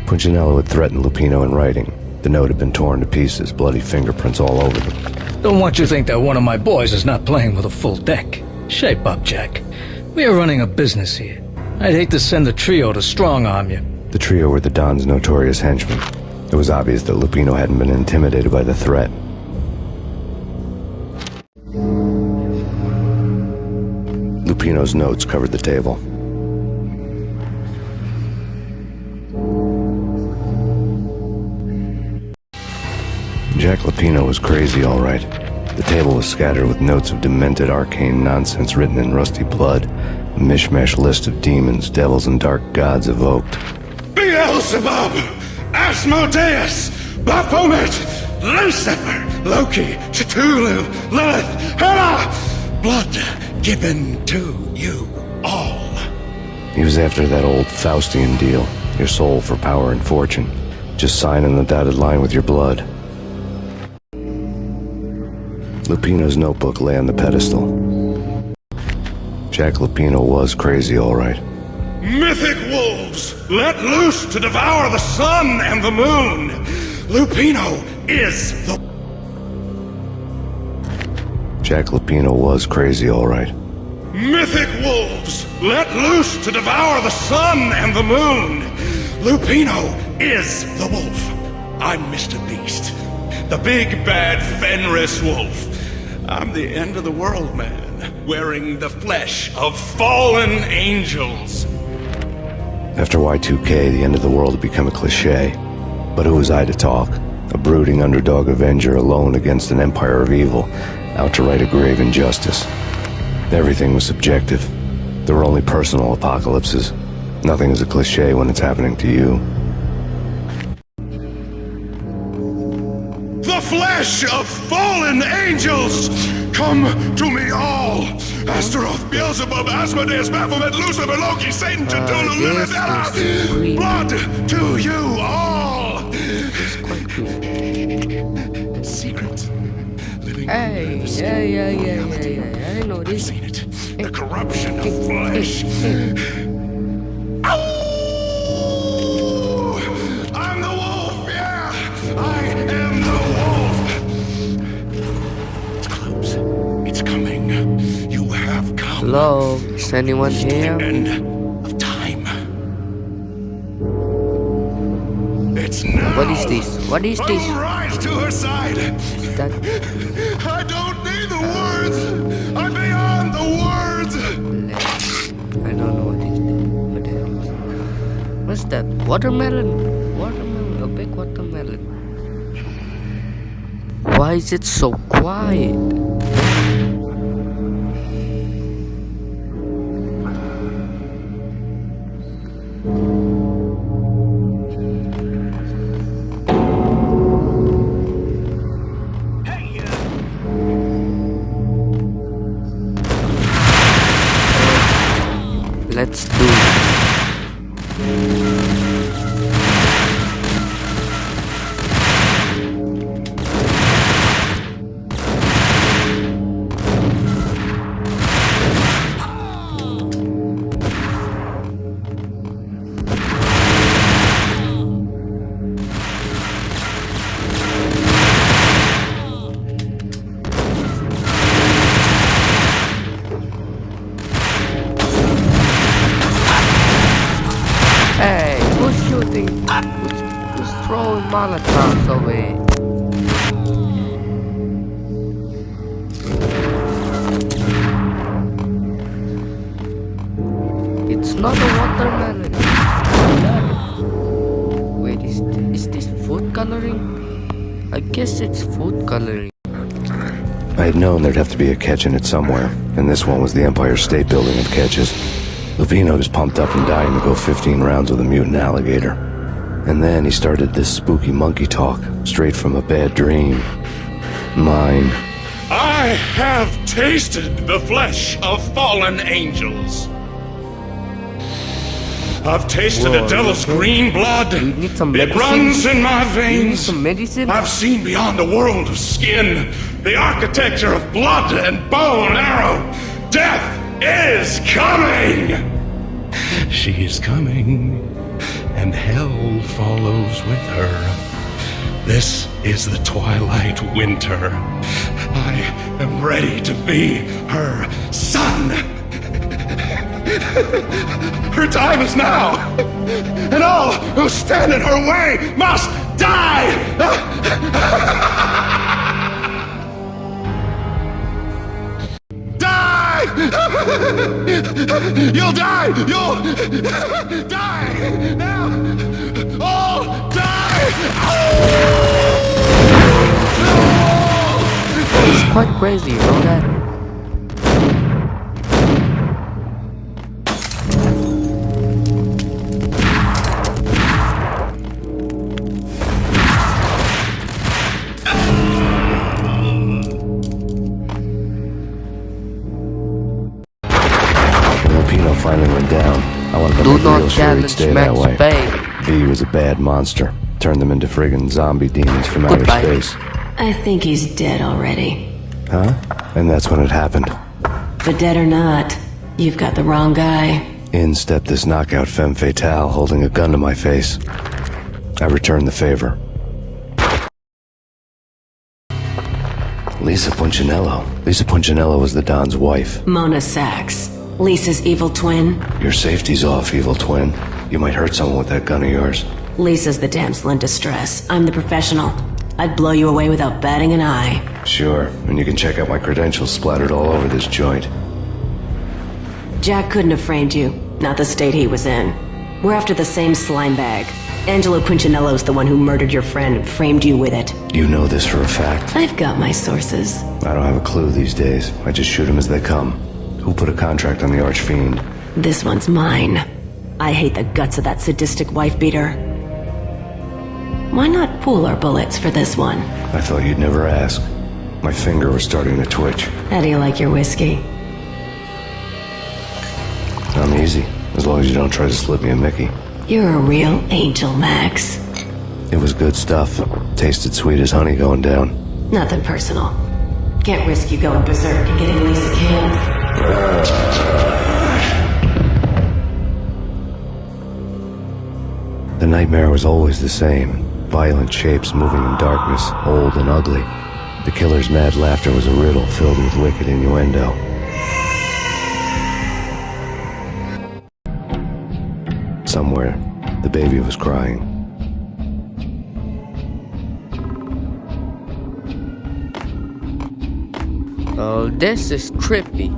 Punchinello had threatened Lupino in writing. The note had been torn to pieces, bloody fingerprints all over them. Don't want you to think that one of my boys is not playing with a full deck. Shape up, Jack. We are running a business here. I'd hate to send the trio to strong-arm you. The trio were the Don's notorious henchmen. It was obvious that Lupino hadn't been intimidated by the threat. Lupino's notes covered the table. Jack Lupino was crazy, all right. The table was scattered with notes of demented arcane nonsense written in rusty blood, a mishmash list of demons, devils, and dark gods evoked. Beelzebub, Asmodeus, Baphomet, Lucifer, Loki, Cthulhu, Lilith, Hela, blood given to you all. He was after that old Faustian deal, your soul for power and fortune. Just sign in the dotted line with your blood. Lupino's notebook lay on the pedestal. Jack Lupino was crazy, all right. Mythic wolves, let loose to devour the sun and the moon. Lupino is the... Jack Lupino was crazy, all right. Mythic wolves, let loose to devour the sun and the moon. Lupino is the wolf. I'm Mr. Beast, the big bad Fenris wolf. I'm the end of the world man, wearing the flesh of fallen angels. After Y2K, the end of the world had become a cliché. But who was I to talk? A brooding underdog avenger alone against an empire of evil, out to right a grave injustice. Everything was subjective. There were only personal apocalypses. Nothing is a cliché when it's happening to you. The flesh of fallen angels! Come to me all! Astaroth, Beelzebub, Asmodeus, Baphomet, Lucifer, Loki, Satan, Cthulhu, Lilith, Hela! Blood to you all! Secret. Living I know this. seen it. The corruption of flesh. Ow! I'm the wolf, yeah! I am the wolf! It's close. It's coming. You have come. Hello, is anyone here? End of time. It's now. What is this? What is this? I'll rise to her side. Is that I don't need the words. I'm beyond the words. I don't know what is that. What the hell is that? What's that? Watermelon. Watermelon. A big watermelon. Why is it so quiet? Let's do it. Hey, who's shooting? Who's throwing Molotovs away? It's not a watermelon. Wait, is this food coloring? I guess it's food coloring. I had known there'd have to be a catch in it somewhere, and this one was the Empire State Building of catches. Lupino was pumped up and dying to go 15 rounds with a mutant alligator. And then he started this spooky monkey talk, straight from a bad dream. Mine. I have tasted the flesh of fallen angels. I've tasted the devil's green blood. You need some It medicine? runs in my You need veins. some medicine? I've seen beyond the world of skin, the architecture of blood and bow and arrow. Death is coming! She is coming, and hell follows with her. This is the twilight winter. I am ready to be her son. Her time is now, and all who stand in her way must die! Die! You'll die! You'll die! Now! All die! It's quite crazy, you know that? Lupino finally went down. I wanted to Do make not real sure he'd challenge stay Max that way. Payne. V was a bad monster. Turned them into friggin' zombie demons from outer Goodbye. space. I think he's dead already. Huh? And that's when it happened. But dead or not, you've got the wrong guy. In stepped this knockout femme fatale holding a gun to my face. I returned the favor. Lisa Punchinello. Lisa Punchinello was the Don's wife. Mona Sachs, Lisa's evil twin. Your safety's off, evil twin. You might hurt someone with that gun of yours. Lisa's the damsel in distress. I'm the professional. I'd blow you away without batting an eye. Sure, and you can check out my credentials splattered all over this joint. Jack couldn't have framed you, not the state he was in. We're after the same slime bag. Angelo Punchinello's the one who murdered your friend and framed you with it. You know this for a fact. I've got my sources. I don't have a clue these days. I just shoot them as they come. Who put a contract on the Archfiend? This one's mine. I hate the guts of that sadistic wife-beater. Why not pool our bullets for this one? I thought you'd never ask. My finger was starting to twitch. How do you like your whiskey? I'm easy, as long as you don't try to slip me a Mickey. You're a real angel, Max. It was good stuff. Tasted sweet as honey going down. Nothing personal. Can't risk you going berserk and getting Lisa killed. The nightmare was always the same. Violent shapes moving in darkness, old and ugly. The killer's mad laughter was a riddle filled with wicked innuendo. Somewhere, the baby was crying. Oh, this is trippy.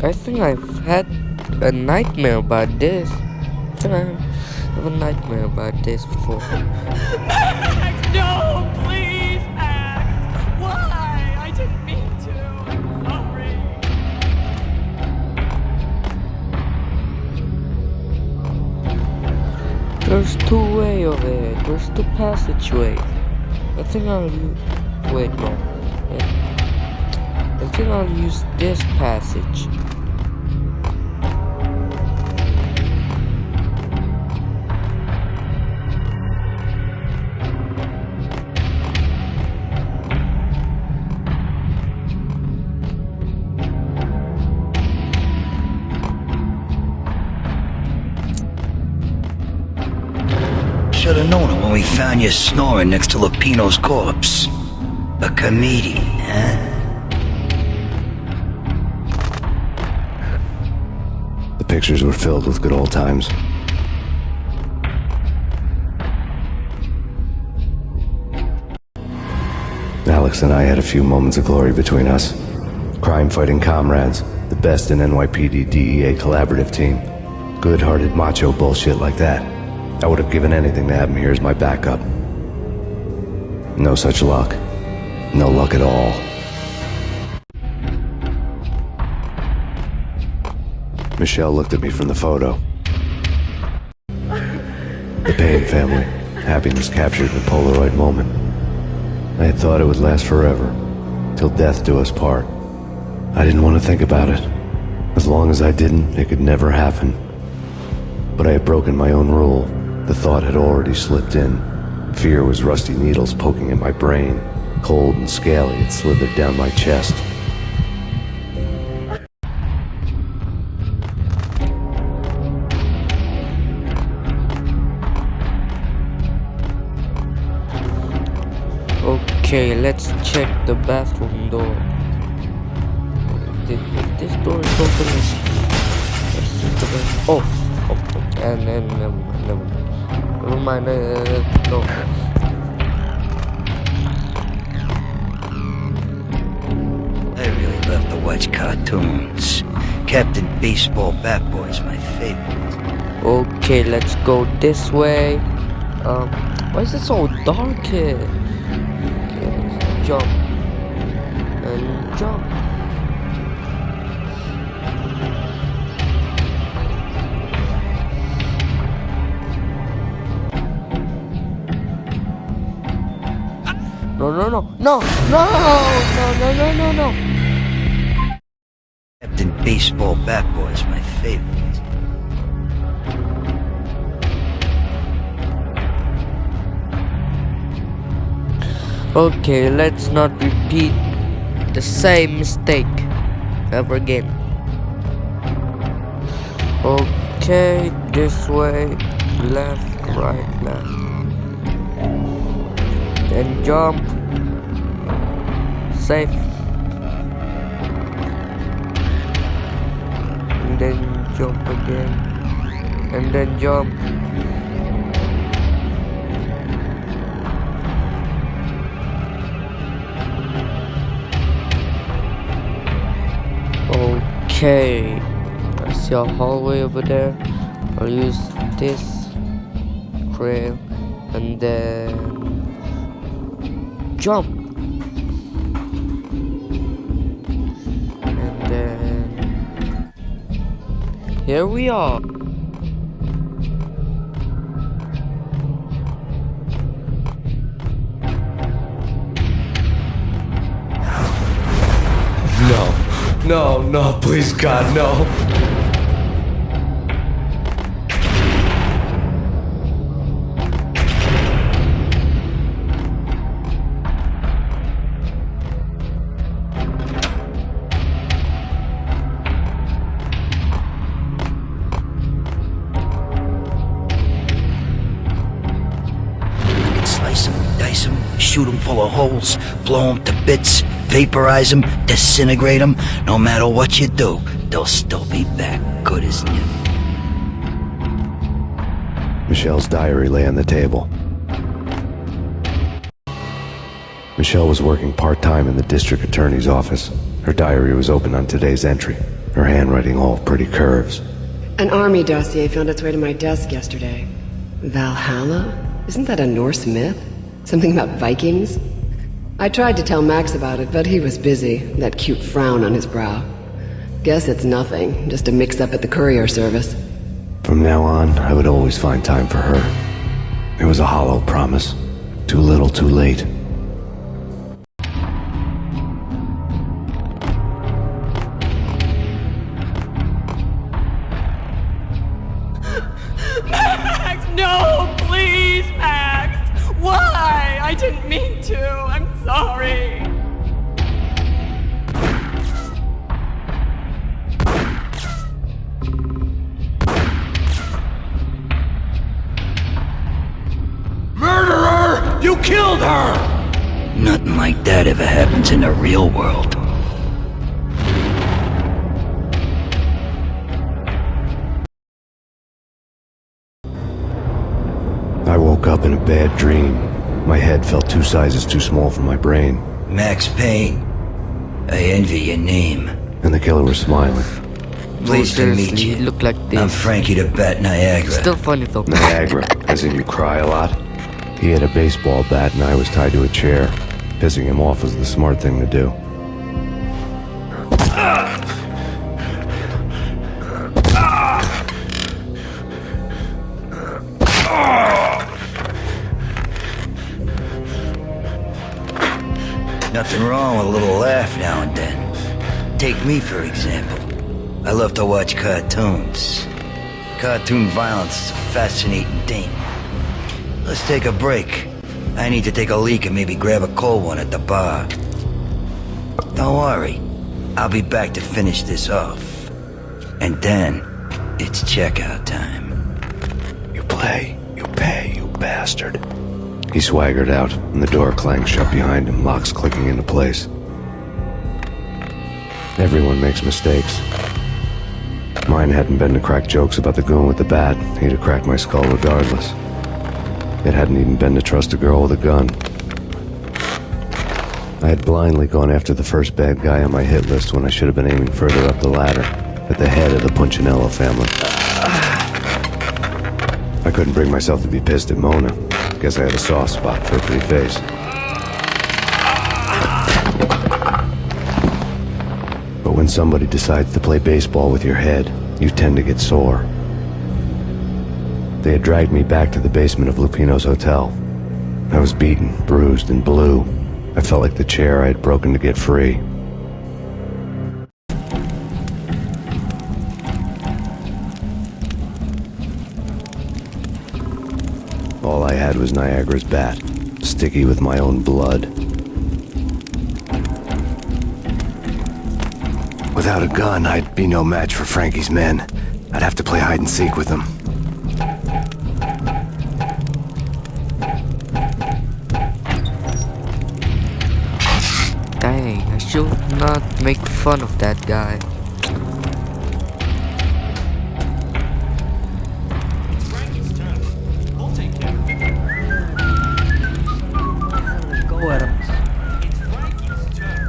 I think I've had a nightmare about this. I think I have a nightmare about this before. Max, no, please, Max. Why? I didn't mean to. I'm sorry. There's two way of it. There's two passageway. I think I'll use. Wait, no. I think I'll use this passage. Should have known it when we found you snoring next to Lupino's corpse. A comedian, huh? The pictures were filled with good old times. Alex and I had a few moments of glory between us. Crime-fighting comrades, the best in NYPD DEA collaborative team. Good-hearted macho bullshit like that. I would have given anything to have him here as my backup. No such luck. No luck at all. Michelle looked at me from the photo. The Payne family. Happiness captured in a Polaroid moment. I had thought it would last forever, till death do us part. I didn't want to think about it. As long as I didn't, it could never happen. But I had broken my own rule. The thought had already slipped in. Fear was rusty needles poking at my brain. Cold and scaly, it slithered down my chest. Okay, let's check the bathroom door. If this door is open, let's check the bathroom. Oh, and then never mind. No. I really love to watch cartoons. Captain Baseball Bat Boy is my favorite. Okay, let's go this way. Why is it so dark here? Okay, let's jump and jump. No. Captain Baseball Bat Boy is my favorite. Okay, let's not repeat the same mistake ever again. Okay, this way, left, right, left. Then jump. Safe. And then jump again. And then jump. Okay, I see a hallway over there. I'll use this trail and then jump, and then here we are. No, please God, no. Slice them, dice them, shoot them full of holes, blow them to bits, vaporize them, disintegrate them. No matter what you do, they'll still be back good as new. Michelle's diary lay on the table. Michelle was working part-time in the district attorney's office. Her diary was open on today's entry, her handwriting all pretty curves. An army dossier found its way to my desk yesterday. Valhalla? Isn't that a Norse myth? Something about Vikings? I tried to tell Max about it, but he was busy, that cute frown on his brow. Guess it's nothing, just a mix-up at the courier service. From now on, I would always find time for her. It was a hollow promise. Too little, too late. Max, no, please, Max. Why? I didn't mean to. I'm sorry. Murderer! You killed her! Nothing like that ever happens in the real world. I woke up in a bad dream. My head felt 2 sizes too small for my brain. Max Payne, I envy your name. And the killer was smiling. Pleased to meet Seriously, you. you look like this. I'm Frankie the Bat Niagara. Still funny though. Niagara, as in you cry a lot. He had a baseball bat and I was tied to a chair. Pissing him off was the smart thing to do. Nothing wrong with a little laugh now and then. Take me, for example. I love to watch cartoons. Cartoon violence is a fascinating thing. Let's take a break. I need to take a leak and maybe grab a cold one at the bar. Don't worry. I'll be back to finish this off. And then, it's checkout time. You play, you pay, you bastard. He swaggered out, and the door clanged shut behind him, locks clicking into place. Everyone makes mistakes. Mine hadn't been to crack jokes about the goon with the bat. He'd have cracked my skull regardless. It hadn't even been to trust a girl with a gun. I had blindly gone after the first bad guy on my hit list when I should have been aiming further up the ladder, at the head of the Punchinello family. I couldn't bring myself to be pissed at Mona. Guess I had a soft spot for a pretty face. But when somebody decides to play baseball with your head, you tend to get sore. They had dragged me back to the basement of Lupino's hotel. I was beaten, bruised, and blue. I felt like the chair I had broken to get free. All I had was Niagara's bat, sticky with my own blood. Without a gun, I'd be no match for Frankie's men. I'd have to play hide and seek with them. Dang, I should not make fun of that guy. Frankie's turn. We'll take care of it. Go at him. It's Frankie's turn.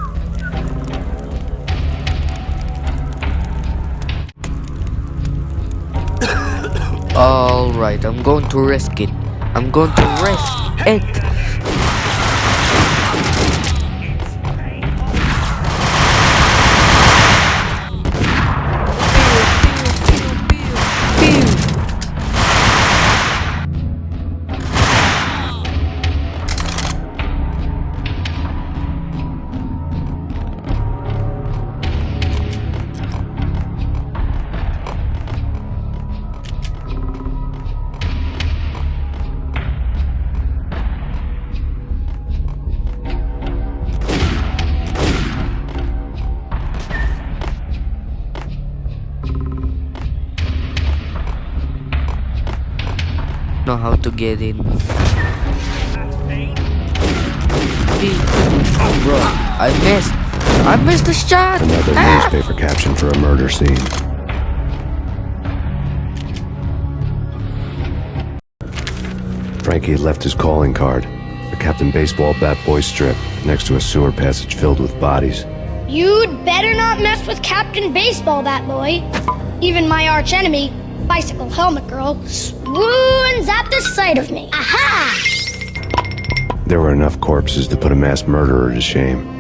Alright, I'm going to risk it. I'm going to risk it. Know how to get in. Oh, bro, I missed the shot. Another newspaper caption for a murder scene. Frankie had left his calling card, a Captain Baseball bat boy strip, next to a sewer passage filled with bodies. You'd better not mess with Captain Baseball, Bat Boy. Even my arch enemy, Bicycle Helmet Girl, swoons at the sight of me. Aha! There were enough corpses to put a mass murderer to shame.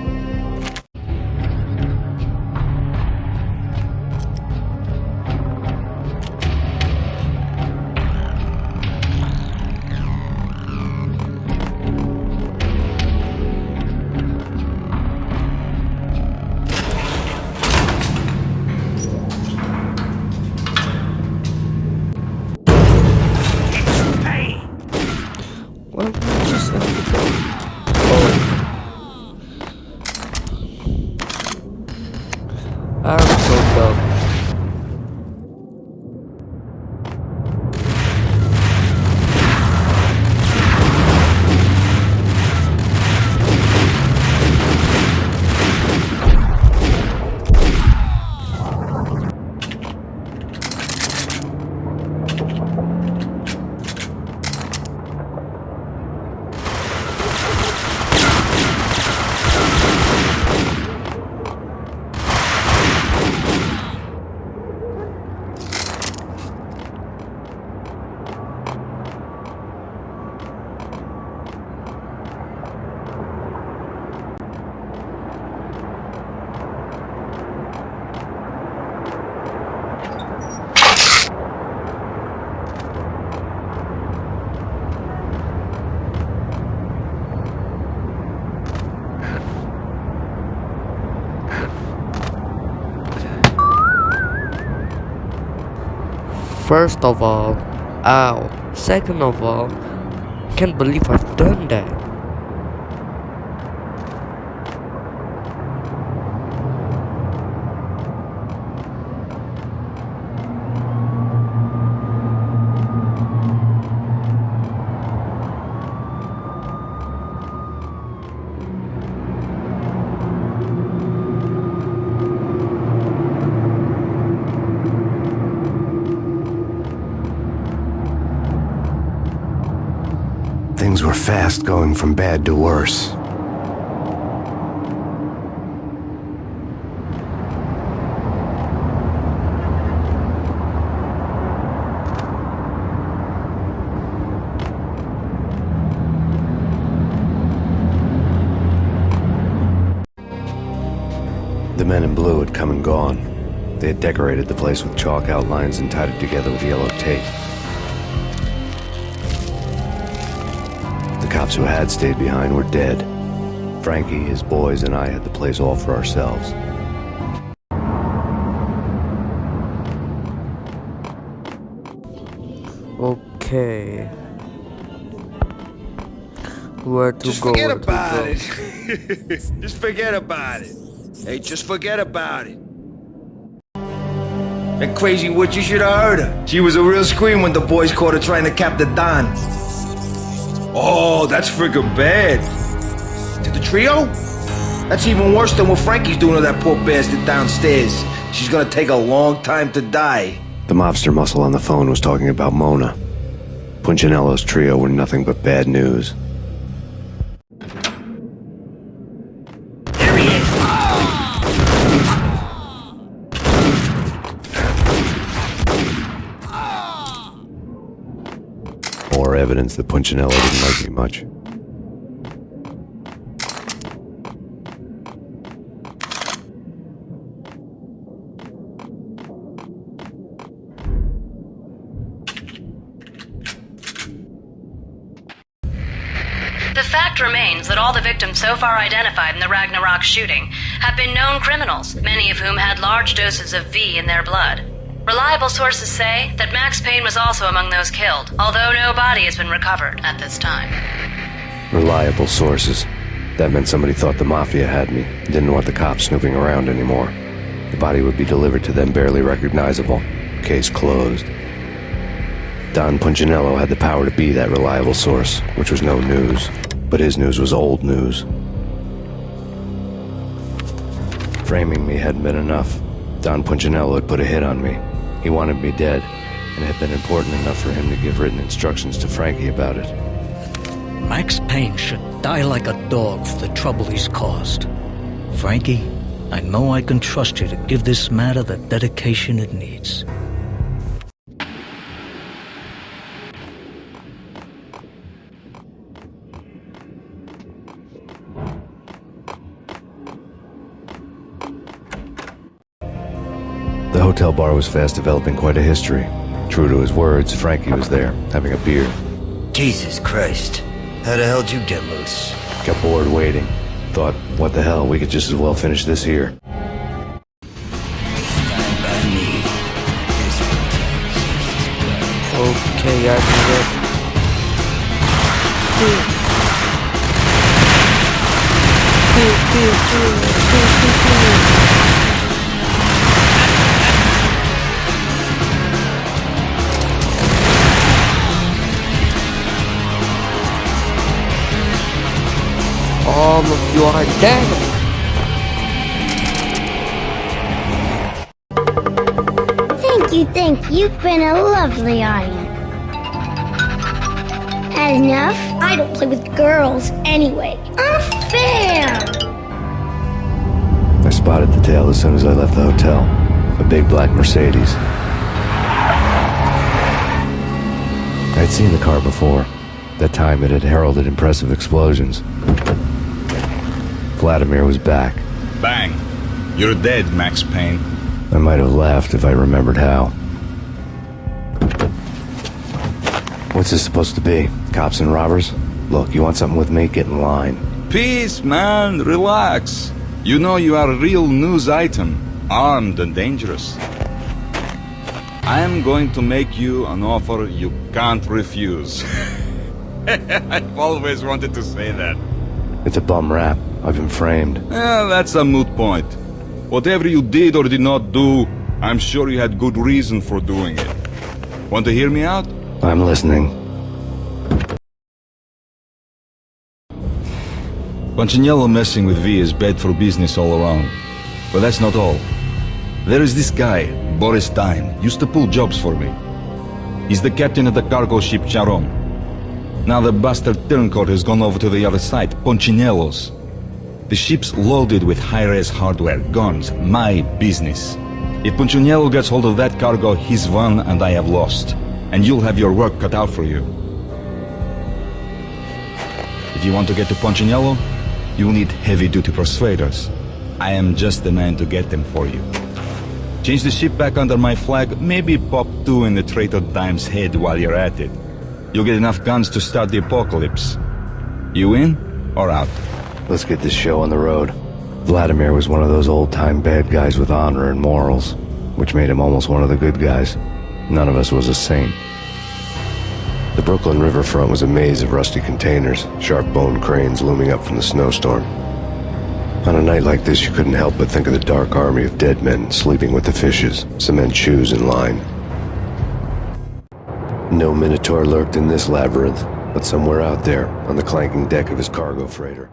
Well, just have to go. Oh. I'm so dumb. First of all, ow. Second of all, can't believe I've done that. Things were fast going from bad to worse. The men in blue had come and gone. They had decorated the place with chalk outlines and tied it together with yellow tape. The cops who had stayed behind were dead. Frankie, his boys, and I had the place all for ourselves. Okay. Where to Just go? forget Where to about go? it. Just forget about it. Hey, just forget about it. That crazy witch, you should have heard her. She was a real scream when the boys caught her trying to cap the Don. Oh, that's friggin' bad. To the trio? That's even worse than what Frankie's doing to that poor bastard downstairs. She's gonna take a long time to die. The mobster muscle on the phone was talking about Mona. Punchinello's trio were nothing but bad news. There he is. More evidence that Punchinello didn't like me much. The fact remains that all the victims so far identified in the Ragnarok shooting have been known criminals, many of whom had large doses of V in their blood. Reliable sources say that Max Payne was also among those killed, although no body has been recovered at this time. Reliable sources. That meant somebody thought the Mafia had me, didn't want the cops snooping around anymore. The body would be delivered to them barely recognizable. Case closed. Don Punchinello had the power to be that reliable source, which was no news. But his news was old news. Framing me hadn't been enough. Don Punchinello had put a hit on me. He wanted me dead, and it had been important enough for him to give written instructions to Frankie about it. Max Payne should die like a dog for the trouble he's caused. Frankie, I know I can trust you to give this matter the dedication it needs. The hotel bar was fast developing quite a history. True to his words, Frankie was there, having a beer. Jesus Christ. How the hell did you get loose? Got bored waiting. Thought, what the hell, we could just as well finish this here. Okay, I do it. All of you are dead. Thank you. You've been a lovely audience. Had enough? I don't play with girls anyway. Unfair! I spotted the tail as soon as I left the hotel. A big black Mercedes. I'd seen the car before. That time it had heralded impressive explosions. Vladimir was back. Bang. You're dead, Max Payne. I might have laughed if I remembered how. What's this supposed to be? Cops and robbers? Look, you want something with me? Get in line. Peace, man. Relax. You know you are a real news item. Armed and dangerous. I am going to make you an offer you can't refuse. I've always wanted to say that. It's a bum rap. I've been framed. That's a moot point. Whatever you did or did not do, I'm sure you had good reason for doing it. Want to hear me out? I'm listening. Punchinello messing with V is bad for business all around. But that's not all. There is this guy, Boris Dine, used to pull jobs for me. He's the captain of the cargo ship Charon. Now the bastard turncoat has gone over to the other side, Punchinello's. The ship's loaded with high-res hardware, guns, my business. If Punchinello gets hold of that cargo, he's won and I have lost. And you'll have your work cut out for you. If you want to get to Punchinello, you'll need heavy-duty persuaders. I am just the man to get them for you. Change the ship back under my flag, maybe pop 2 in the traitor Dime's head while you're at it. You'll get enough guns to start the apocalypse. You in or out? Let's get this show on the road. Vladimir was one of those old-time bad guys with honor and morals, which made him almost one of the good guys. None of us was a saint. The Brooklyn riverfront was a maze of rusty containers, sharp-boned cranes looming up from the snowstorm. On a night like this, you couldn't help but think of the dark army of dead men sleeping with the fishes, cement shoes in line. No Minotaur lurked in this labyrinth, but somewhere out there, on the clanking deck of his cargo freighter.